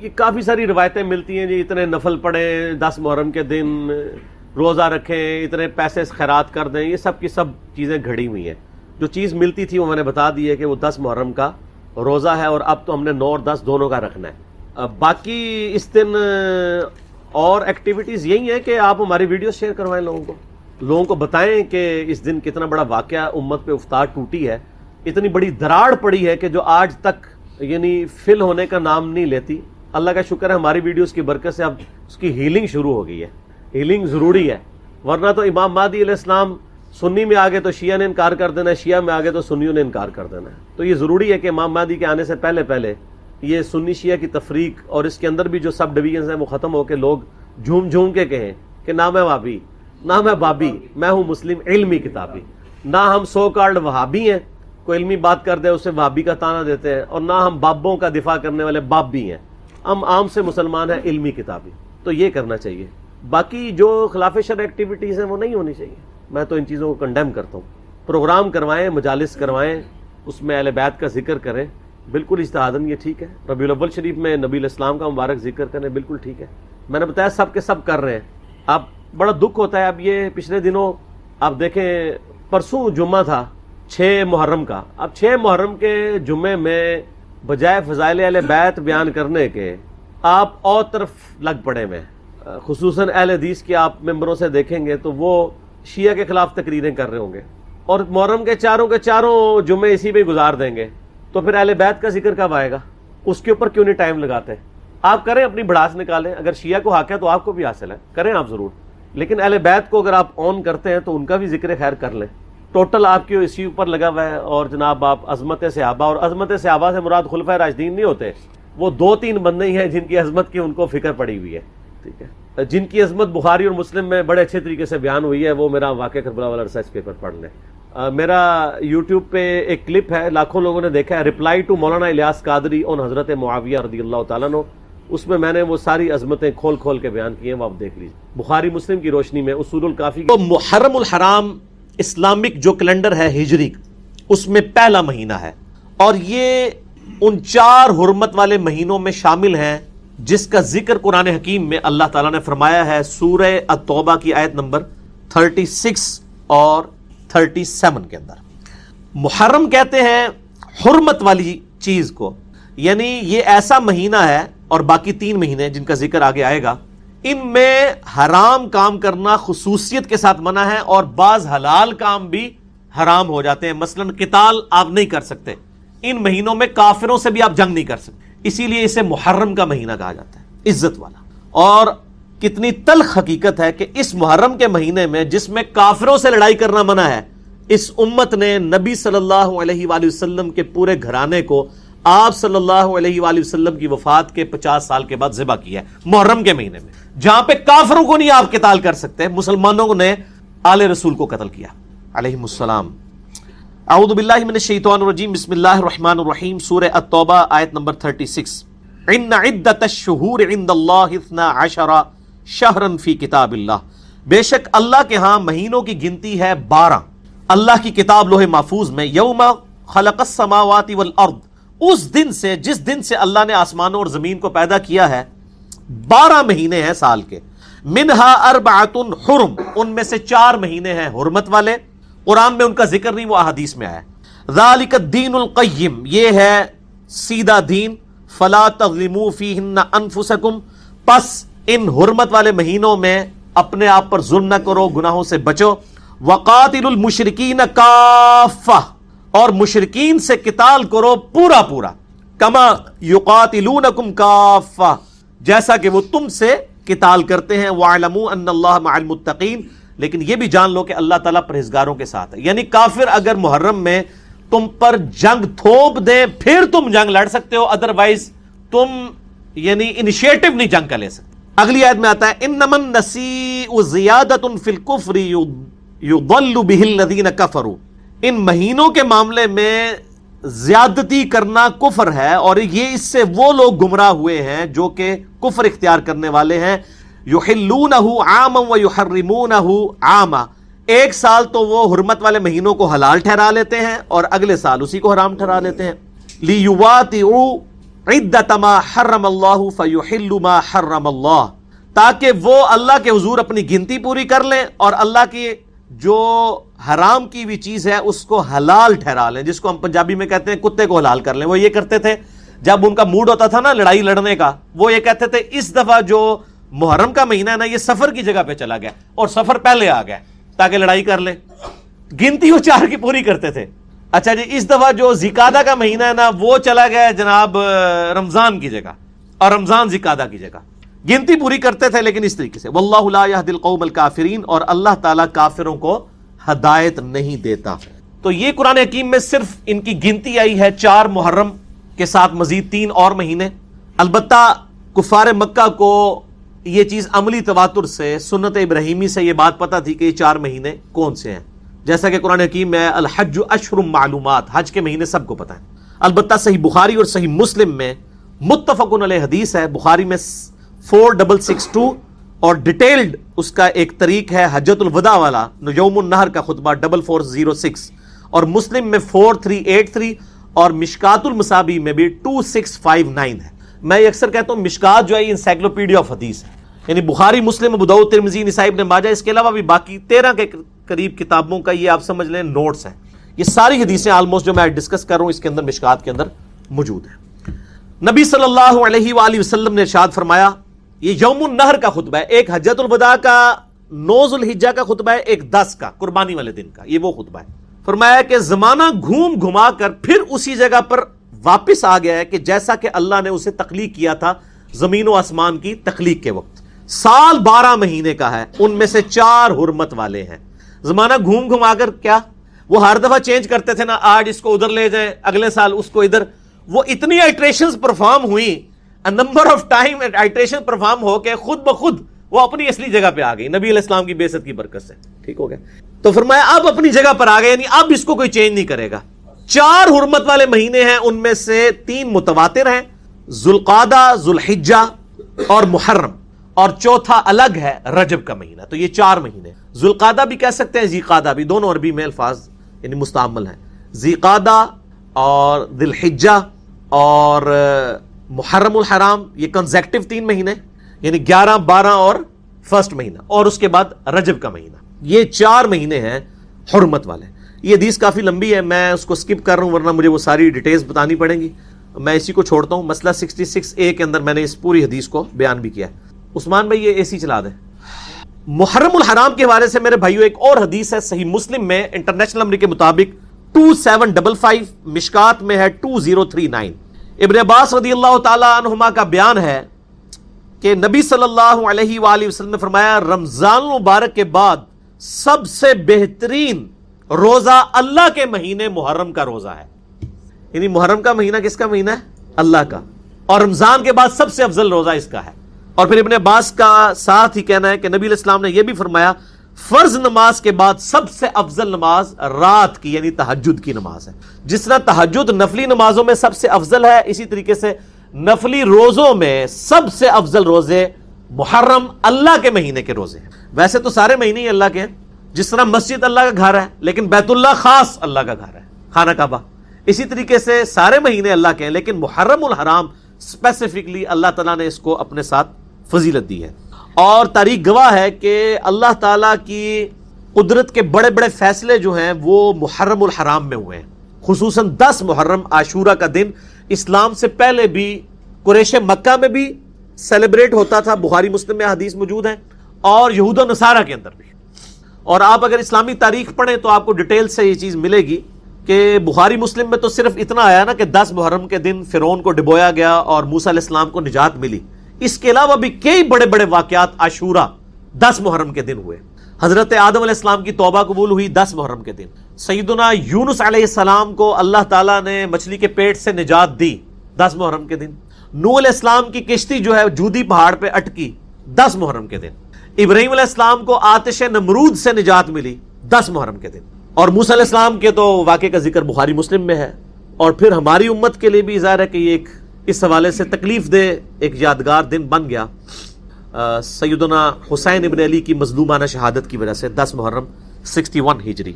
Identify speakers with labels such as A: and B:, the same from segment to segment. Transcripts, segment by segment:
A: یہ کافی ساری روایتیں ملتی ہیں جی، اتنے نفل پڑھیں 10 محرم کے دن، روزہ رکھیں، اتنے پیسے خیرات کر دیں، یہ سب کی سب چیزیں گھڑی ہوئی ہیں. جو چیز ملتی تھی وہ میں نے بتا دی ہے کہ وہ 10 محرم کا روزہ ہے، اور اب تو ہم نے 9 اور 10 دونوں کا رکھنا ہے. باقی اس دن اور ایکٹیویٹیز یہی ہیں کہ آپ ہماری ویڈیو شیئر کروائیں، لوگوں کو بتائیں کہ اس دن کتنا بڑا واقعہ امت پہ افطار ٹوٹی ہے، اتنی بڑی دراڑ پڑی ہے کہ جو آج تک یعنی فل ہونے کا نام نہیں لیتی. اللہ کا شکر ہے ہماری ویڈیوز کی برکت سے اب اس کی ہیلنگ شروع ہو گئی ہے. ہیلنگ ضروری ہے، ورنہ تو امام مہدی علیہ السلام سنی میں آگے تو شیعہ نے انکار کر دینا ہے، شیعہ میں آگے تو سنیوں نے انکار کر دینا ہے. تو یہ ضروری ہے کہ امام مہدی کے آنے سے پہلے یہ سنی شیعہ کی تفریق اور اس کے اندر بھی جو سب ڈویژنز ہیں وہ ختم ہو کے لوگ جھوم کے کہیں کہ نہ میں وہابی، نہ میں بابی، میں ہوں مسلم علمی کتابی. نہ ہم سو کالڈ وہابی ہیں، کوئی علمی بات کر دے اسے وہابی کا تانا دیتے ہیں، اور نہ ہم بابوں کا دفاع کرنے والے باب بھی ہیں. ہم عام سے مسلمان ہیں، علمی کتابی. تو یہ کرنا چاہیے. باقی جو خلاف شرع ایکٹیویٹیز ہیں وہ نہیں ہونی چاہیے. میں تو ان چیزوں کو کنڈیم کرتا ہوں. پروگرام کروائیں، مجالس کروائیں، اس میں اہل بیت کا ذکر کریں، بالکل اجتہاداً یہ ٹھیک ہے. ربیع الاول شریف میں نبی علیہ السلام کا مبارک ذکر کریں، بالکل ٹھیک ہے. میں نے بتایا سب کے سب کر رہے ہیں. اب بڑا دکھ ہوتا ہے. اب یہ پچھلے دنوں آپ دیکھیں، پرسوں جمعہ تھا 6 محرم کا. اب 6 محرم کے جمعے میں بجائے فضائل اہل بیت بیان کرنے کے آپ اور طرف لگ پڑے میں، خصوصاً اہل حدیث کے آپ ممبروں سے دیکھیں گے تو وہ شیعہ کے خلاف تقریریں کر رہے ہوں گے، اور محرم کے چاروں جمعے اسی پہ گزار دیں گے. تو پھر اہل بیت کا ذکر کب آئے گا؟ اس کے اوپر کیوں نہیں ٹائم لگاتے؟ آپ کریں، اپنی بڑاس نکالیں. اگر شیعہ کو حق ہے تو آپ کو بھی حاصل ہے، کریں آپ ضرور. لیکن اہل بیت کو اگر آپ آن کرتے ہیں تو ان کا بھی ذکر خیر کر لیں. ٹوٹل آپ کی اسی اوپر لگا ہوا ہے. اور جناب آپ عظمت صحابہ، اور عظمت صحابہ سے مراد خلفائے راشدین نہیں ہوتے، وہ 2-3 بندے ہی ہیں جن کی عظمت کی ان کو فکر پڑی ہوئی ہے. ٹھیک ہے، جن کی عظمت بخاری اور مسلم میں بڑے اچھے طریقے سے بیان ہوئی ہے، وہ میرا واقعہ کربلا والا ریسرچ پیپر پڑھ لیں. میرا یوٹیوب پہ ایک کلپ ہے، لاکھوں لوگوں نے دیکھا ہے، رپلائی ٹو مولانا الیاس قادری اون حضرت معاویہ رضی اللہ تعالیٰ عنہ. اس میں نے وہ ساری عظمتیں کھول کے بیان کی ہیں، وہ آپ دیکھ لیجیے. بخاری مسلم کی روشنی میں اصول الکافی. تو محرم الحرام اسلامک جو کیلنڈر ہے ہجری، اس میں پہلا مہینہ ہے، اور یہ ان 4 حرمت والے مہینوں میں شامل ہیں جس کا ذکر قرآن حکیم میں اللہ تعالیٰ نے فرمایا ہے سورہ التوبہ کی آیت نمبر 36 اور 37 کے اندر. محرم کہتے ہیں حرمت والی چیز کو، یعنی یہ ایسا مہینہ ہے، اور باقی 3 مہینے جن کا ذکر آگے آئے گا، ان میں حرام کام کرنا خصوصیت کے ساتھ منع ہے، اور بعض حلال کام بھی حرام ہو جاتے ہیں. مثلا قتال آپ نہیں کر سکتے، ان مہینوں میں کافروں سے بھی آپ جنگ نہیں کر سکتے، اسی لیے اسے محرم کا مہینہ کہا جاتا ہے، عزت والا. اور کتنی تلخ حقیقت ہے کہ اس محرم کے مہینے میں جس میں کافروں سے لڑائی کرنا منع ہے، اس امت نے نبی صلی اللہ علیہ وآلہ وسلم کے پورے گھرانے کو آپ صلی اللہ علیہ وآلہ وسلم کی وفات کے 50 سال کے بعد ذبح کیا ہے محرم کے مہینے میں. جہاں پہ کافروں کو نہیں آپ قتال کر سکتے، مسلمانوں نے آل رسول کو قتل کیا علیہ السلام. اعوذ باللہ من الشیطان الرجیم، بسم اللہ الرحمن الرحیم. سورہ التوبہ آیت نمبر 36. ان عدت الشہور عند اللہ 12 شہرا فی کتاب اللہ. بے شک اللہ کے ہاں مہینوں کی گنتی ہے 12 اللہ کی کتاب لوح محفوظ میں. یوم خلق السماوات والارض، اس دن سے جس دن سے اللہ نے آسمانوں اور زمین کو پیدا کیا ہے 12 مہینے ہیں سال کے. منہا اربعۃ حرم، ان میں سے 4 مہینے ہیں حرمت والے. قرآن میں ان کا ذکر نہیں، وہ احادیث میں آیا ہے. ذالک الدین القیم، یہ ہے سیدھا دین. فلا تظلموا فیہن انفسکم، پس ان حرمت والے مہینوں میں اپنے آپ پر ظلم نہ کرو، گناہوں سے بچو. وقاتلوا المشرکین کافہ، اور مشرکین سے قتال کرو پورا پورا. کما یقاتلونکم کافہ، جیسا کہ وہ تم سے قتال کرتے ہیں. وَاعْلَمُوا أَنَّ اللَّهَ مَعَ الْمُتَّقِينَ، لیکن یہ بھی جان لو کہ اللہ تعالیٰ پرہیزگاروں کے ساتھ ہے. یعنی کافر اگر محرم میں تم پر جنگ تھوپ دیں پھر تم جنگ لڑ سکتے ہو، ادروائز تم یعنی انیشیٹو نہیں جنگ کا لے سکتے. اگلی آیت میں آتا ہے انما النسیء زیادۃ فی الکفر یضل بہ الذین کفروا، ان مہینوں کے معاملے میں زیادتی کرنا کفر ہے، اور یہ اس سے وہ لوگ گمراہ ہوئے ہیں جو کہ کفر اختیار کرنے والے ہیں. یحلونہ عاما ویحرمونہ عاما، ایک سال تو وہ حرمت والے مہینوں کو حلال ٹھہرا لیتے ہیں اور اگلے سال اسی کو حرام ٹھہرا لیتے ہیں. لیواطئوا عدت ما حرم اللہ فیحل ما حرم اللہ، تاکہ وہ اللہ کے حضور اپنی گنتی پوری کر لیں اور اللہ کی جو حرام کی ہوئی چیز ہے اس کو حلال ٹھہرا لیں، جس کو ہم پنجابی میں کہتے ہیں کتے کو حلال کر لیں۔ وہ یہ کرتے تھے جب ان کا موڈ ہوتا تھا نا لڑائی لڑنے کا، وہ یہ کہتے تھے اس دفعہ جو محرم کا مہینہ ہے نا یہ سفر کی جگہ پہ چلا گیا اور سفر پہلے آ گیا تاکہ لڑائی کر لیں، گنتی وہ 4 کی پوری کرتے تھے۔ اچھا جی اس دفعہ جو ذیقعدہ کا مہینہ ہے نا وہ چلا گیا جناب رمضان کی جگہ اور رمضان ذیقعدہ کی جگہ، گنتی پوری کرتے تھے لیکن اس طریقے سے۔ واللہ لا یہدی القوم الکافرین، اور اللہ تعالیٰ کافروں کو ہدایت نہیں دیتا۔ تو یہ قرآن حکیم میں صرف ان کی گنتی آئی ہے 4 محرم کے ساتھ مزید 3 اور مہینے۔ البتہ کفار مکہ کو یہ چیز عملی تواتر سے سنت ابراہیمی سے یہ بات پتہ تھی کہ یہ 4 مہینے کون سے ہیں، جیسا کہ قرآن حکیم میں الحج اشہر معلومات، حج کے مہینے سب کو پتہ ہیں۔ البتہ صحیح بخاری اور صحیح مسلم میں متفق علیہ حدیث ہے، بخاری میں 4662 اور ڈیٹیلڈ اس کا ایک طریق ہے حجۃ الوداع والا یوم النہر کا خطبہ 4406، اور مسلم میں 4383 اور مشکات المصابیح میں بھی 2659 ہے۔ میں یہ اکثر کہتا ہوں مشکات جو ہے انسائکلوپیڈیا آف حدیث ہے، یعنی بخاری، مسلم، ابو داؤد، ترمذی، نسائی، ابن ماجہ، اس کے علاوہ بھی باقی 13 کے قریب کتابوں کا یہ آپ سمجھ لیں نوٹس ہیں۔ یہ ساری حدیثیں آلموسٹ جو میں ڈسکس کر رہا ہوں اس کے اندر مشکات کے اندر موجود ہیں۔ نبی صلی اللہ علیہ وآلہ وسلم نے ارشاد فرمایا، یہ یوم النہر کا خطبہ ہے، ایک حجۃ الوداع کا 9 ذوالحجہ کا خطبہ ہے، ایک 10 کا قربانی والے دن کا، یہ وہ خطبہ ہے۔ فرمایا کہ زمانہ گھوم گھما کر پھر اسی جگہ پر واپس آ گیا ہے کہ جیسا کہ اللہ نے اسے تخلیق کیا تھا زمین و آسمان کی تخلیق کے وقت۔ سال 12 مہینے کا ہے، ان میں سے 4 حرمت والے ہیں۔ زمانہ گھوم گھما کر کیا وہ ہر دفعہ چینج کرتے تھے نا، آج اس کو ادھر لے جائیں، اگلے سال اس کو ادھر، وہ اتنی آئٹریشنز پرفارم ہوئی، number of time iteration perform ہو کے خود بخود وہ اپنی اصلی جگہ پہ آ گئی نبی علیہ السلام کی بعثت کی برکت سے، ٹھیک ہو گیا۔ تو فرمایا اب اپنی جگہ پر آ گئے، یعنی اب اس کو کوئی چینج نہیں کرے گا۔ 4 حرمت والے مہینے ہیں، ان میں سے 3 متواتر ہیں، ذوالقعدہ، ذوالحجہ اور محرم، اور چوتھا الگ ہے رجب کا مہینہ۔ تو یہ 4 مہینے، ذوالقعدہ بھی کہہ سکتے ہیں، ذیقعدہ بھی، دونوں عربی میں الفاظ یعنی مستعمل ہیں۔ ذیقعدہ اور ذی الحجہ اور محرم الحرام، یہ کنزیکٹو 3 مہینے، یعنی 11، 12 اور فرسٹ مہینہ، اور اس کے بعد رجب کا مہینہ، یہ 4 مہینے ہیں حرمت والے۔ یہ حدیث کافی لمبی ہے، میں اس کو سکپ کر رہا ہوں ورنہ مجھے وہ ساری ڈیٹیلز بتانی پڑیں گی، میں اسی کو چھوڑتا ہوں۔ مسئلہ 66A کے اندر میں نے اس پوری حدیث کو بیان بھی کیا ہے۔ عثمان بھائی یہ AC چلا دیں۔ محرم الحرام کے حوالے سے میرے بھائیو ایک اور حدیث ہے صحیح مسلم میں انٹرنیشنل نمبر کے مطابق 2755، مشکات میں ہے 2039۔ ابن عباس رضی اللہ تعالی عنہما کا بیان ہے کہ نبی صلی اللہ علیہ وآلہ وسلم نے فرمایا، رمضان المبارک کے بعد سب سے بہترین روزہ اللہ کے مہینے محرم کا روزہ ہے، یعنی محرم کا مہینہ کس کا مہینہ ہے؟ اللہ کا، اور رمضان کے بعد سب سے افضل روزہ اس کا ہے۔ اور پھر ابن عباس کا ساتھ ہی کہنا ہے کہ نبی علیہ السلام نے یہ بھی فرمایا، فرض نماز کے بعد سب سے افضل نماز رات کی یعنی تہجد کی نماز ہے۔ جس طرح تہجد نفلی نمازوں میں سب سے افضل ہے، اسی طریقے سے نفلی روزوں میں سب سے افضل روزے محرم اللہ کے مہینے کے روزے ہیں۔ ویسے تو سارے مہینے ہی اللہ کے ہیں، جس طرح مسجد اللہ کا گھر ہے لیکن بیت اللہ خاص اللہ کا گھر ہے، خانہ کعبہ، اسی طریقے سے سارے مہینے اللہ کے ہیں، لیکن محرم الحرام اسپیسیفکلی اللہ تعالیٰ نے اس کو اپنے ساتھ فضیلت دی ہے۔ اور تاریخ گواہ ہے کہ اللہ تعالیٰ کی قدرت کے بڑے بڑے فیصلے جو ہیں وہ محرم الحرام میں ہوئے ہیں، خصوصاً 10 محرم عاشورہ کا دن اسلام سے پہلے بھی قریش مکہ میں بھی سیلیبریٹ ہوتا تھا، بخاری مسلم میں حدیث موجود ہیں، اور یہود و نصارہ کے اندر بھی۔ اور آپ اگر اسلامی تاریخ پڑھیں تو آپ کو ڈیٹیل سے یہ چیز ملے گی کہ بخاری مسلم میں تو صرف اتنا آیا نا کہ 10 محرم کے دن فرعون کو ڈبویا گیا اور موسیٰ علیہ السلام کو نجات ملی، اس کے علاوہ بھی کئی بڑے بڑے واقعات عاشورہ 10 محرم کے دن ہوئے۔ حضرت آدم علیہ السلام کی توبہ قبول ہوئی 10 محرم کے دن، سیدنا یونس علیہ السلام کو اللہ تعالیٰ نے مچھلی کے پیٹ سے نجات دی 10 محرم کے دن، نوح علیہ السلام کی کشتی جو ہے جودی پہاڑ پہ اٹکی 10 محرم کے دن، ابراہیم علیہ السلام کو آتش نمرود سے نجات ملی 10 محرم کے دن، اور موسیٰ علیہ السلام کے تو واقعے کا ذکر بخاری مسلم میں ہے۔ اور پھر ہماری امت کے لیے بھی ظاہر ہے کہ یہ ایک اس حوالے سے تکلیف دہ ایک یادگار دن بن گیا، سیدنا حسین ابن علی کی مظلومانہ شہادت کی وجہ سے 10 محرم 61 ہجری۔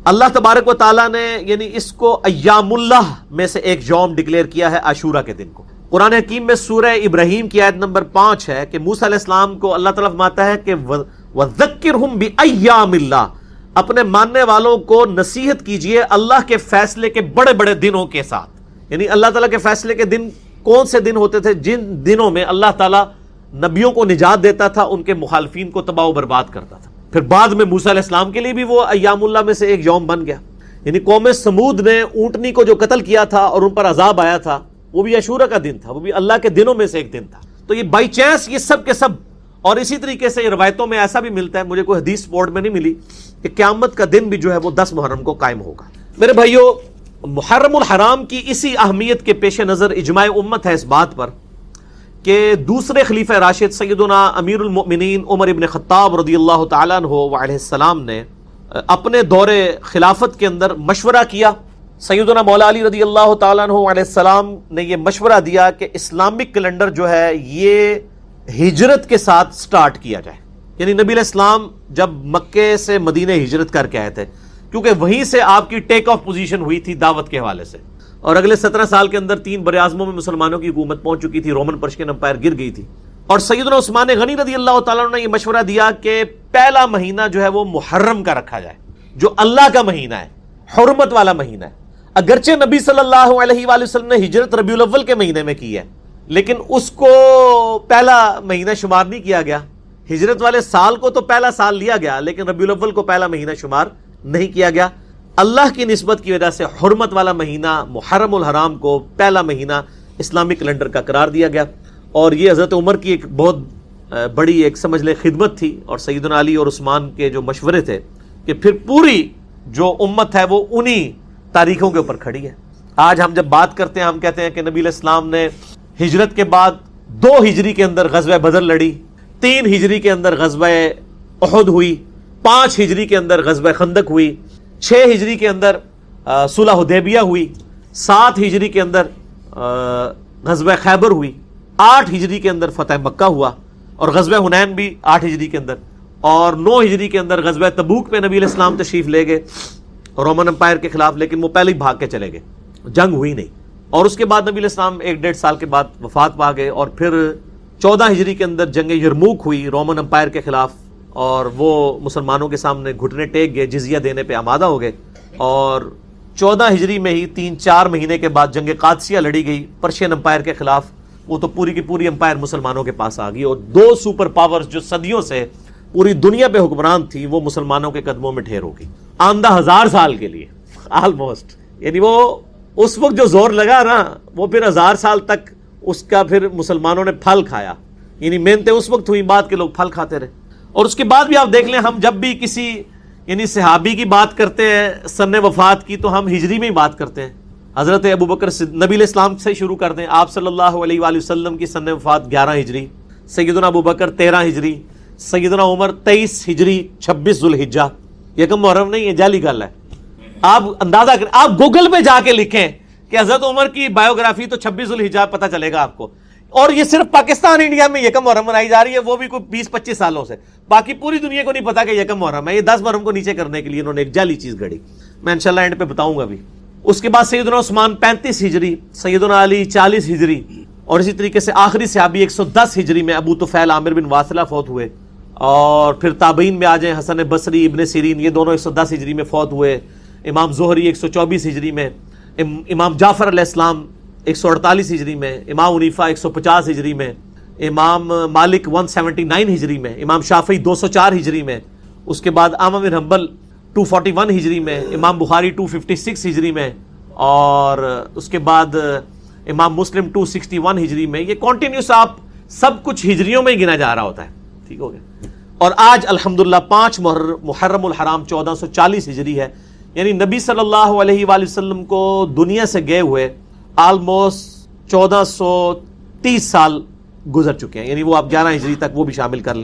A: اللہ تبارک و تعالیٰ نے یعنی اس کو ایام اللہ میں سے ایک یوم ڈکلیئر کیا ہے عاشورہ کے دن کو. قرآن حکیم میں سورہ ابراہیم کی آیت نمبر 5 ہے کہ موسیٰ علیہ السلام کو اللہ تعالیٰ فرماتا ہے کہ وَذَكِّرْهُمْ بِأَيَّامِ اللَّهِ، اپنے ماننے والوں کو نصیحت کیجئے اللہ کے فیصلے کے بڑے بڑے دنوں کے ساتھ. یعنی اللہ تعالیٰ کے فیصلے کے دن کون سے دن ہوتے تھے؟ جن دنوں میں اللہ تعالیٰ نبیوں کو نجات دیتا تھا، ان کے مخالفین کو تباہ و برباد کرتا تھا. پھر بعد میں موسیٰ علیہ السلام کے لیے بھی وہ ایام اللہ میں سے ایک یوم بن گیا. یعنی قوم سمود نے اونٹنی کو جو قتل کیا تھا اور ان پر عذاب آیا تھا، وہ بھی عاشورہ کا دن تھا، وہ بھی اللہ کے دنوں میں سے ایک دن تھا. تو یہ بائی چانس یہ سب کے سب. اور اسی طریقے سے روایتوں میں ایسا بھی ملتا ہے، مجھے کوئی حدیث سپورٹ میں نہیں ملی، کہ قیامت کا دن بھی جو ہے وہ 10 محرم کو قائم ہوگا. میرے بھائیو، محرم الحرام کی اسی اہمیت کے پیش نظر اجماع امت ہے اس بات پر کہ دوسرے خلیفہ راشد سیدنا امیر المؤمنین عمر ابن خطاب رضی اللہ تعالیٰ عنہ وعلیہ السلام نے اپنے دور خلافت کے اندر مشورہ کیا. سیدنا مولا علی رضی اللہ تعالیٰ عنہ علیہ السلام نے یہ مشورہ دیا کہ اسلامک کیلنڈر جو ہے یہ ہجرت کے ساتھ سٹارٹ کیا جائے. یعنی نبی علیہ السلام جب مکے سے مدینہ ہجرت کر کے آئے تھے، کیونکہ وہیں سے آپ کی ٹیک آف پوزیشن ہوئی تھی دعوت کے حوالے سے، اور اگلے 17 سال کے اندر 3 براعظموں میں مسلمانوں کی حکومت پہنچ چکی تھی، رومن پرشین امپائر گر گئی تھی. اور سیدنا عثمان غنی رضی اللہ تعالیٰ عنہ نے یہ مشورہ دیا کہ پہلا مہینہ جو ہے وہ محرم کا رکھا جائے، جو اللہ کا مہینہ ہے، حرمت والا مہینہ ہے. اگرچہ نبی صلی اللہ علیہ وآلہ وسلم نے ہجرت ربیع الاول کے مہینے میں کی ہے، لیکن اس کو پہلا مہینہ شمار نہیں کیا گیا. ہجرت والے سال کو تو پہلا سال لیا گیا، لیکن ربیع الاول کو پہلا مہینہ شمار نہیں کیا گیا. اللہ کی نسبت کی وجہ سے حرمت والا مہینہ محرم الحرام کو پہلا مہینہ اسلامک کیلنڈر کا قرار دیا گیا. اور یہ حضرت عمر کی ایک بہت بڑی ایک سمجھ لے خدمت تھی، اور سیدنا علی اور عثمان کے جو مشورے تھے کہ پھر پوری جو امت ہے وہ انہی تاریخوں کے اوپر کھڑی ہے. آج ہم جب بات کرتے ہیں، ہم کہتے ہیں کہ نبی علیہ السلام نے ہجرت کے بعد 2 ہجری کے اندر غزوہ بدر لڑی، 3 ہجری کے اندر غزوہ احد ہوئی، 5 ہجری کے اندر غزوہ خندق ہوئی، 6 ہجری کے اندر صلح حدیبیہ ہوئی، 7 ہجری کے اندر غزوہ خیبر ہوئی، 8 ہجری کے اندر فتح مکہ ہوا، اور غزوہ حنین بھی 8 ہجری کے اندر، اور 9 ہجری کے اندر غزوہ تبوک پہ نبی علیہ السلام تشریف لے گئے رومن امپائر کے خلاف، لیکن وہ پہلے ہی بھاگ کے چلے گئے، جنگ ہوئی نہیں. اور اس کے بعد نبی علیہ السلام 1-1.5 سال کے بعد وفات پا گئے. اور پھر 14 ہجری کے اندر جنگ یرموک ہوئی رومن امپائر کے خلاف، اور وہ مسلمانوں کے سامنے گھٹنے ٹیک گئے، جزیہ دینے پہ آمادہ ہو گئے. اور 14 ہجری میں ہی 3-4 مہینے کے بعد جنگ قادسیہ لڑی گئی پرشین امپائر کے خلاف. وہ تو پوری کی پوری امپائر مسلمانوں کے پاس آ گئی، اور 2 سپر پاورز جو صدیوں سے پوری دنیا پہ حکمران تھی وہ مسلمانوں کے قدموں میں ڈھیر ہو گئی آندہ 1000 سال کے لیے آلموسٹ. یعنی وہ اس وقت جو زور لگا نا، وہ پھر 1000 سال تک اس کا پھر مسلمانوں نے پھل کھایا. یعنی محنتیں اس وقت ہوئی، بعد کے لوگ پھل کھاتے رہے. اور اس کے بعد بھی آپ دیکھ لیں، ہم جب بھی کسی یعنی صحابی کی بات کرتے ہیں سن وفات کی، تو ہم ہجری میں ہی بات کرتے ہیں. حضرت ابوبکر نبی علیہ السلام سے شروع کر دیں، آپ صلی اللہ علیہ وآلہ وسلم کی سن وفات 11 ہجری، سیدنا ابوبکر 13 ہجری، سیدنا عمر 23 ہجری 26 ذوالحجہ. یکم محرم نہیں، یہ جعلی گل ہے. آپ اندازہ کریں، آپ گوگل پہ جا کے لکھیں کہ حضرت عمر کی بایوگرافی، تو 26 ذوالحجہ پتہ چلے گا آپ کو. اور یہ صرف پاکستان انڈیا میں یکم محرم منائی جا رہی ہے، وہ بھی کوئی 20-25 سالوں سے. باقی پوری دنیا کو نہیں پتا کہ یکم محرم ہے. یہ 10 محرم کو نیچے کرنے کے لیے انہوں نے ایک جعلی چیز گھڑی. میں انشاءاللہ اینڈ پہ بتاؤں گا بھی. اس کے بعد سیدنا عثمان 35 ہجری، سیدنا علی 40 ہجری، اور اسی طریقے سے آخری صحابی 110 ہجری میں ابو طفیل عامر بن واصلہ فوت ہوئے. اور پھر تابعین میں آ جائیں، حسن بصری، ابن سیرین، یہ دونوں 110 ہجری میں فوت ہوئے. امام زہری 124 ہجری میں، امام جعفر علیہ السلام 148 ہجری میں، امام حنیفہ 150 ہجری میں، امام مالک 179 ہجری میں، امام شافعی 204 ہجری میں. اس کے بعد احمد بن حنبل 241 ہجری میں، امام بخاری 256 ہجری میں، اور اس کے بعد امام مسلم 261 ہجری میں. یہ کنٹینیوس آپ سب کچھ ہجریوں میں ہی گنا جا رہا ہوتا ہے. ٹھیک ہو گیا. اور آج الحمدللہ 5 محرم الحرام 1440 ہجری ہے. یعنی نبی صلی اللہ علیہ وآلہ وسلم کو دنیا سے گئے ہوئے آلموسٹ 1430 سال گزر چکے ہیں. یعنی وہ آپ 11 ہجری تک وہ بھی شامل کر لیں.